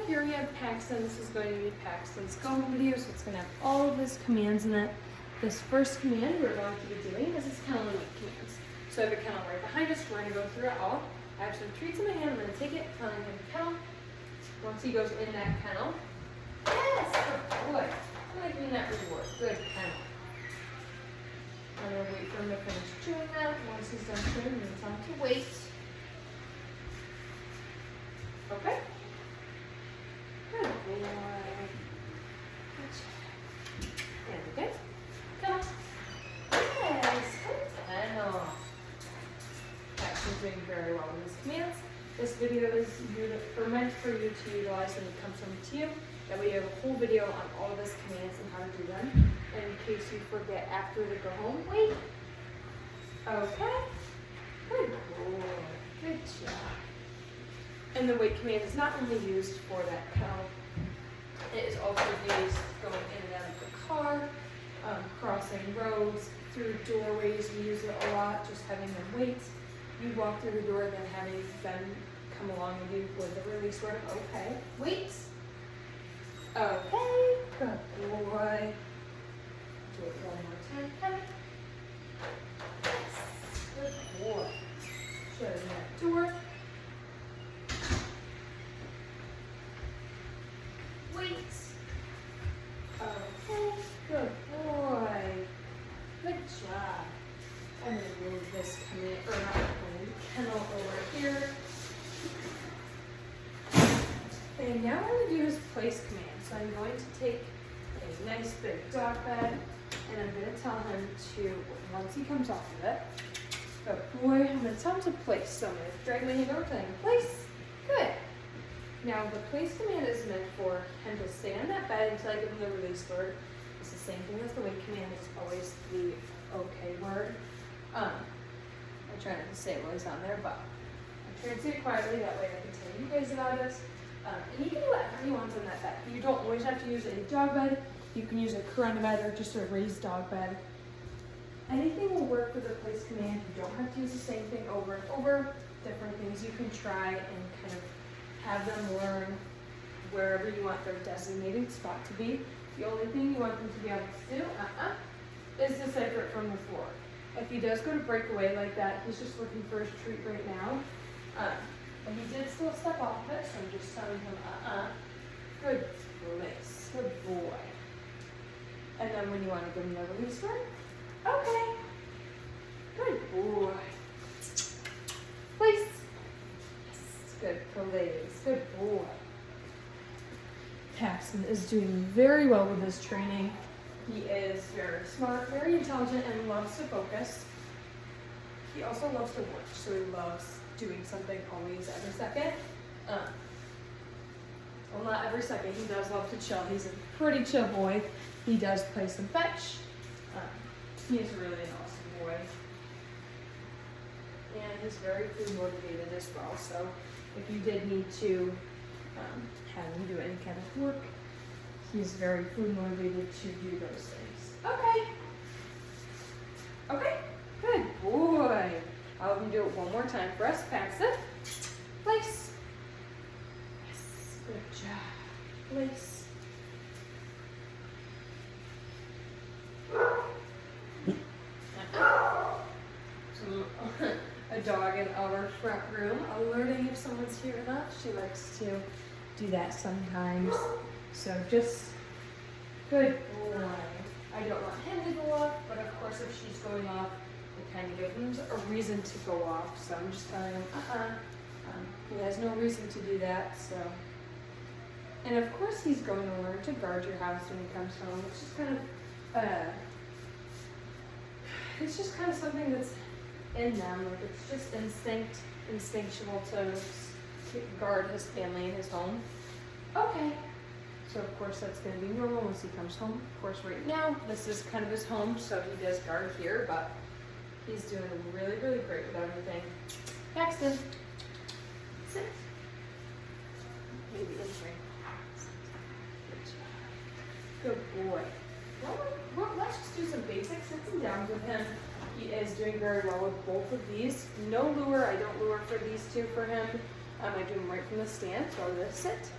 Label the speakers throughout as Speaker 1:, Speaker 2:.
Speaker 1: here we have Paxton. This is going to be Paxton's go video, so it's going to have all of his commands in it. This first command we're going to be doing is his kennel and weight commands. So I have a kennel right behind us. We're going to go through it all. I have some treats in my hand. I'm going to take it, telling him kennel. Once he goes in that kennel, yes, good boy. I'm going to give him that reward. Good kennel. I'm going to wait for him to finish chewing that. Once he's done chewing, it's time to wait. Okay. Good boy. And again. Come. Yes. And off. Paxton's doing very well with his commands. This video is meant for you to utilize when it comes home to you. That way you have a whole video on all of his commands and how to do them. And in case you forget after they go home, wait. Okay. Good boy. Good job. And the wait command is not only used for that kennel. It is also used going in and out of the car, crossing roads, through doorways. We use it a lot, just having them wait. You walk through the door, then having them come along with you with the release word. Okay, wait. Okay, good boy. Do it one more time. Come. Yes, good boy. Shut that door. Wait. Okay, good boy. Good job. I'm going to move this command, or not command, kennel over here. And now I'm going to do his place command. So I'm going to take a nice big dog bed, and I'm going to tell him to, once he comes off of it, good boy, I'm going to tell him to place. So I'm going to drag my hand over, tell him to place. Good. Now the place command is meant for him to stay on that bed until I give him the release word. It's the same thing as the wait command. It's always the okay word. I try not to say it while he's on there, but I try to say it quietly. That way I can tell you guys about it. And you can do whatever you want on that bed. You don't always have to use a dog bed. You can use a corona bed or just a raised dog bed. Anything will work for the place command. You don't have to use the same thing over and over. Different things you can try and kind of have them learn wherever you want their designated spot to be. The only thing you want them to be able to do is decipher it from the floor. If he does go to break away like that, he's just looking for his treat right now. But he did still step off of it, so I'm just telling him, good place, good boy. And then when you want to give him the release word, okay, good boy. Place. Yes, good place, good boy. Paxton is doing very well with his training. He is very smart, very intelligent, and loves to focus. He also loves to work, so he loves doing something always every second. Well, not every second. He does love to chill. He's a pretty chill boy. He does play some fetch. He's really an awesome boy. And he's very food motivated as well. So if you did need to have him do any kind of work, he's very food motivated to do those things. Okay. Okay. Good boy. I'll have him do it one more time for us. Paxton. Place. Yes. Good job. Place. So, a dog in our front room alerting if someone's here or not. She likes to do that sometimes. So just good boy. I don't want him to go off, but of course if she's going off, it kind of gives him a reason to go off. So I'm just telling him, he has no reason to do that. So, and of course he's going to learn to guard your house when he comes home. It's just kind of something that's in them. Like it's just instinctual to guard his family and his home. Okay. So of course that's going to be normal once he comes home. Of course right now this is kind of his home, so he does guard here, but he's doing really, really great with everything. Paxton, sit. Maybe in here. Good boy. Well, let's just do some basic sits and downs with him. He is doing very well with both of these. No lure. I don't lure for these two for him. I do them right from the stand. So I'm going to sit.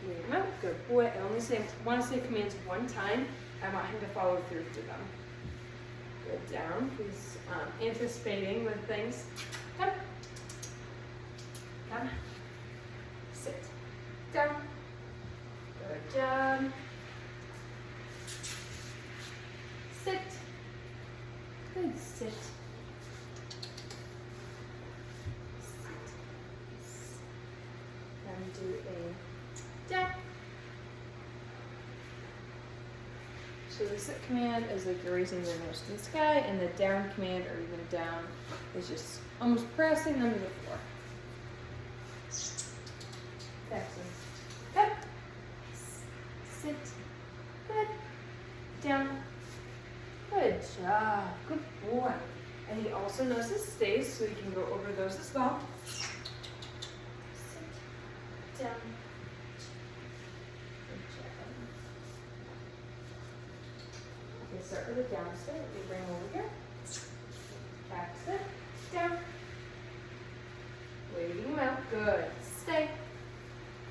Speaker 1: Wait him out. Good boy. I only want to say commands one time. I want him to follow through to them. Good, down. He's anticipating with things. Come. Come. Sit. Down. Good job. Sit. Good, sit. And do a down. So the sit command is like you're raising your nose to the sky, and the down command, or even down, is just almost pressing them to the floor. Excellent. Up. Sit. Good. Down. Good job. Good boy. And he also knows his stays, so you can go over those as well. Sit. Down. Good job. Okay, start with a down stay. You bring over here. Paxton. Down. Waving him out. Good. Stay.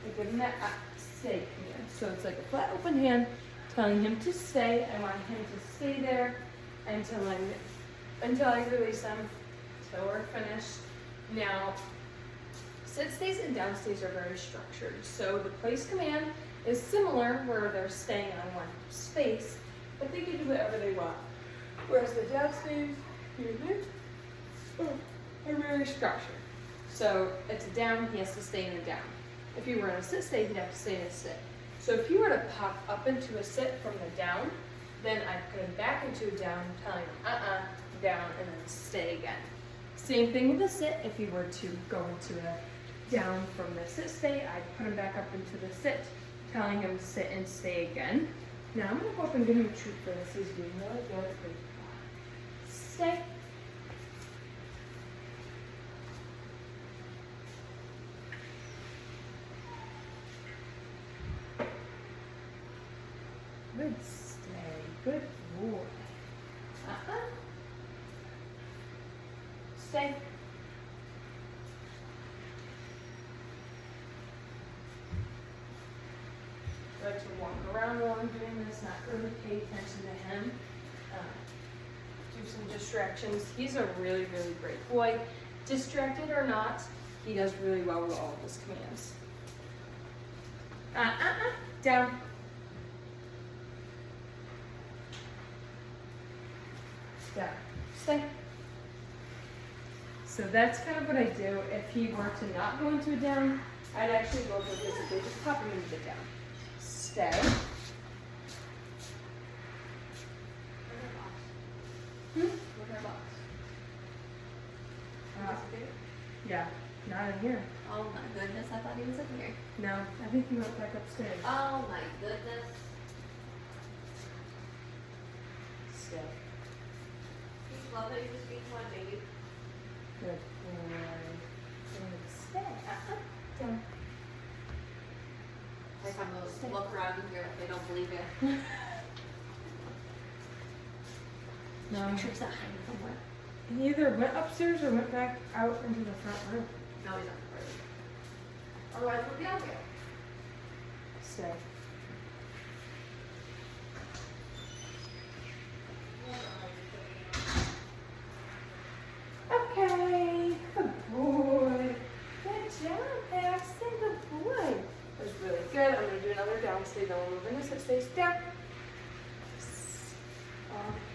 Speaker 1: And give him that stay command. So it's like a flat open hand telling him to stay. I want him to stay there until I release him, until we're finished. Now, sit stays and down stays are very structured. So the place command is similar where they're staying on one space, but they can do whatever they want. Whereas the down stays are very structured. So it's a down, he has to stay in a down. If you were in a sit stay, he'd have to stay in a sit. So if you were to pop up into a sit from the down, then I'd put him back into a down, telling him down, and then stay again. Same thing with the sit. If you were to go into a down from the sit stay, I'd put him back up into the sit, telling him sit and stay again. Now I'm going to go up and give him a treat for this. He's doing really good. Stay. Good stay. Good boy. Stay. I like to walk around while I'm doing this, not really pay attention to him. Do some distractions. He's a really, really great boy. Distracted or not, he does really well with all of his commands. Down. Down. Stay. So that's kind of what I do. If he were to not go into a down, I'd actually go over physically, just pop him into the down. Stay. Look at our box. Yeah, not in here.
Speaker 2: Oh my goodness, I thought he was in here.
Speaker 1: No, I think he went back upstairs.
Speaker 2: Oh my goodness.
Speaker 1: Stay.
Speaker 2: You love that you just beat one baby.
Speaker 1: Good boy. Good. Stay. Down.
Speaker 2: Like I'm gonna look around in here like they don't believe it.
Speaker 1: No.
Speaker 2: Make sure he's not hiding somewhere.
Speaker 1: He either went upstairs or went back out into the front room.
Speaker 2: No, he's not afraid. Otherwise, we'll be out here.
Speaker 1: Stay. Okay. Good boy. Good job, Paxton. Good boy. That was really good. I'm going to do another down stay. Then we'll move into sit stays. Down.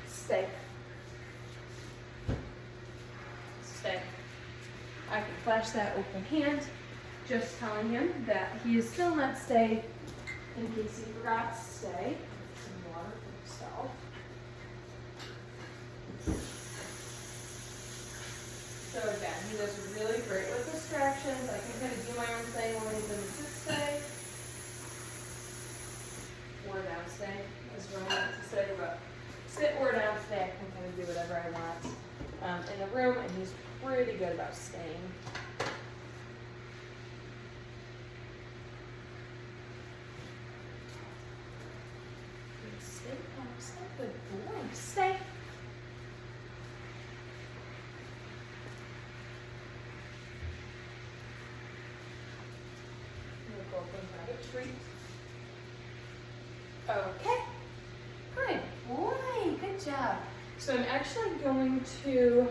Speaker 1: Stay. Stay. I can flash that open hand, just telling him that he is still not stay in case he forgot to stay. Some water for himself. So again, he does really great with distractions. I can kind of do my own thing when he's in the sit stay. Or down stay, is what I want to say, but sit or down stay, I can kind of do whatever I want in the room, and he's pretty good about staying. Good stay, Paxton. Good boy. Stay. We'll go up and grab a treat. Okay. Good boy. Good job. So I'm actually going to,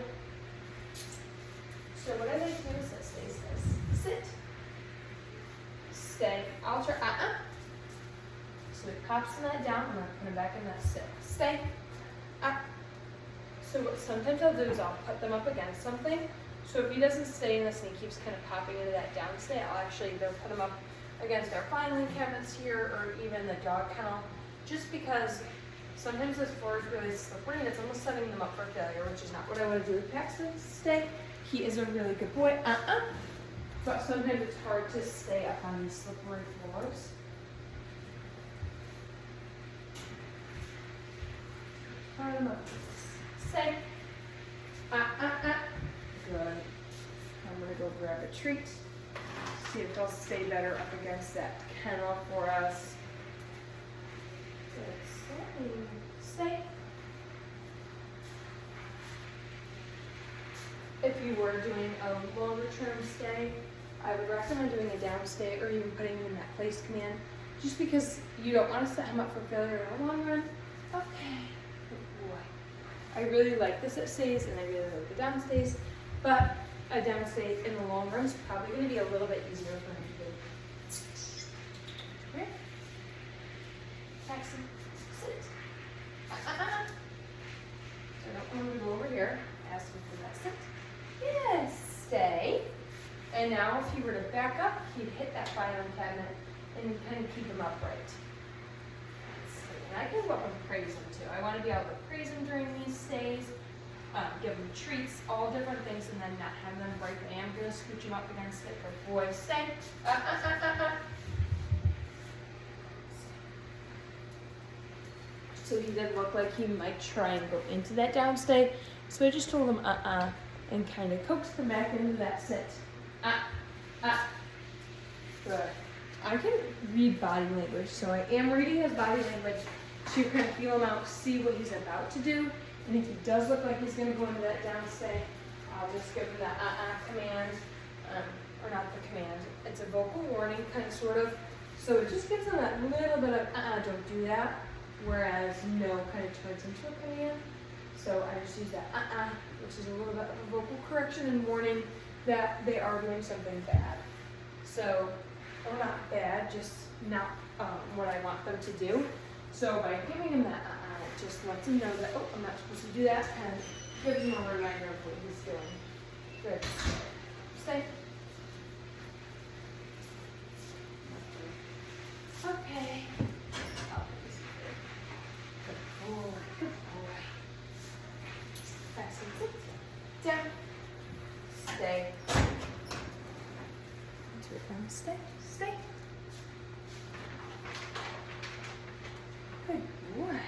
Speaker 1: so what I like to do is this, sit, stay, I'll try, So he pops in that down, I'm gonna put him back in that sit, stay, So what sometimes I'll do is I'll put them up against something. So if he doesn't stay in this and he keeps kind of popping into that down stay, I'll actually either put him up against our filing cabinets here or even the dog kennel, just because sometimes this floor is really slippery and it's almost setting them up for failure, which is not what I want to do with Paxton. Stay. He is a really good boy. But sometimes it's hard to stay up on these slippery floors. Hard him up. Stay. Good. I'm going to go grab a treat. See if they'll stay better up against that kennel for us. Good. Stay. If you were doing a longer term stay, I would recommend doing a down stay or even putting him in that place command, just because you don't want to set him up for failure in the long run. Okay. Good boy. I really like this at stays and I really like the down stays, but a down stay in the long run is probably going to be a little bit easier for him to do. Here. Paxton, sit. So I don't want him to go over here. Ask him for that sit. Yes, stay. And now if he were to back up, he'd hit that filing cabinet and kind of keep him upright. And I can go up and praise him too. I want to be able to praise him during these stays, give him treats, all different things, and then not have them break. I am going to scooch him up against it. Good boy, stay. So he did look like he might try and go into that downstay. So I just told him and kind of coaxed him back into that sit. Good. I can read body language, so I am reading his body language to kind of feel him out, see what he's about to do. And if he does look like he's going to go into that downstay, I'll just give him that command, or not the command. It's a vocal warning, kind of, sort of. So it just gives him that little bit of don't do that, whereas no kind of turns into a command. So I just use that which is a little bit of a vocal correction and warning that they are doing something bad. So, or not bad, just not what I want them to do. So by giving him that it just lets him know that, oh, I'm not supposed to do that, and gives him a reminder of what he's doing. Good. Stay. Okay. Good boy. Good boy. Fasten. Sit. Down. Stay. Into it down. Stay. Stay. Good boy.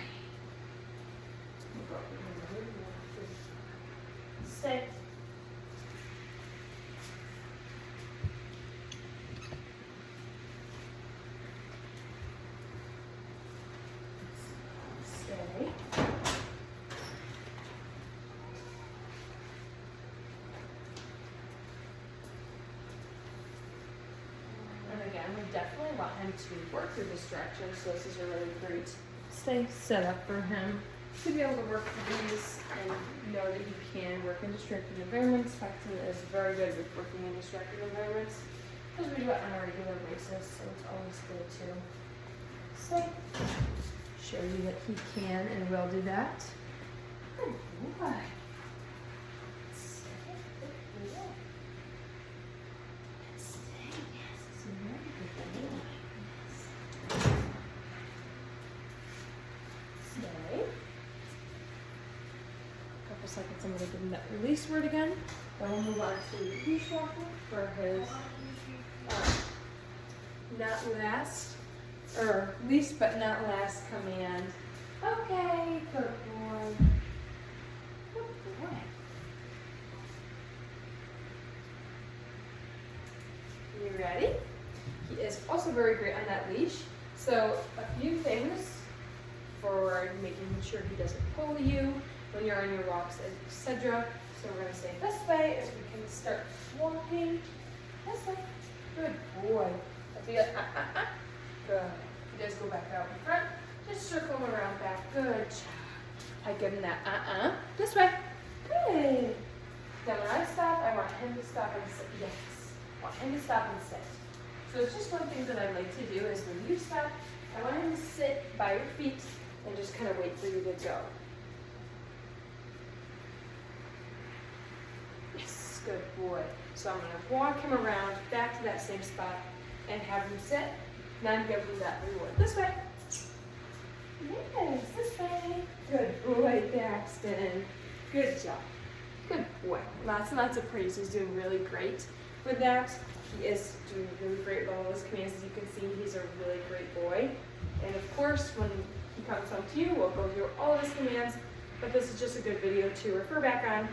Speaker 1: Stay. Stay. And again, we definitely want him to work through this direction, so this is a really great set up for him to be able to work through these and know that he can work in distracted environments. Paxton is very good with working in distracted environments because we do it on a regular basis, so it's always good to show you that he can and will do that. Good boy. Seconds, I'm going to give him that release word again. Then we'll move on to the leash walker for his not last, or least but not last command. Okay, good boy. Good boy. You ready? He is also very great on that leash. So a few things for making sure he doesn't pull you when you're on your walks, etc. So we're going to say this way as we can start walking. This way. Good boy. If you good. If you guys go back out in front, Just circle him around back. Good job. I give him that this way. Good. Then when I stop, I want him to stop and sit. Yes. I want him to stop and sit. So it's just one thing that I like to do is when you stop, I want him to sit by your feet and just kind of wait for you to go. Yes, good boy. So I'm going to walk him around back to that same spot and have him sit. Now give him that reward. This way. Yes, this way. Good boy, Paxton. Good job. Good boy. Lots and lots of praise. He's doing really great with that. He is doing really great with all those commands. As you can see, he's a really great boy. And of course, when he comes home to you, we'll go through all of his commands. But this is just a good video to refer back on.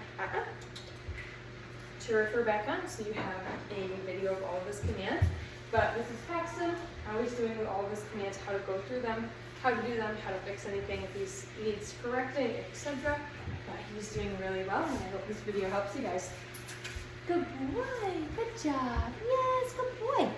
Speaker 1: So you have a video of all of his commands. But this is Paxton, how he's doing with all of his commands, how to go through them, how to do them, how to fix anything if he needs correcting, etc. But he's doing really well, and I hope this video helps you guys. Good boy. Good job. Yes, good boy.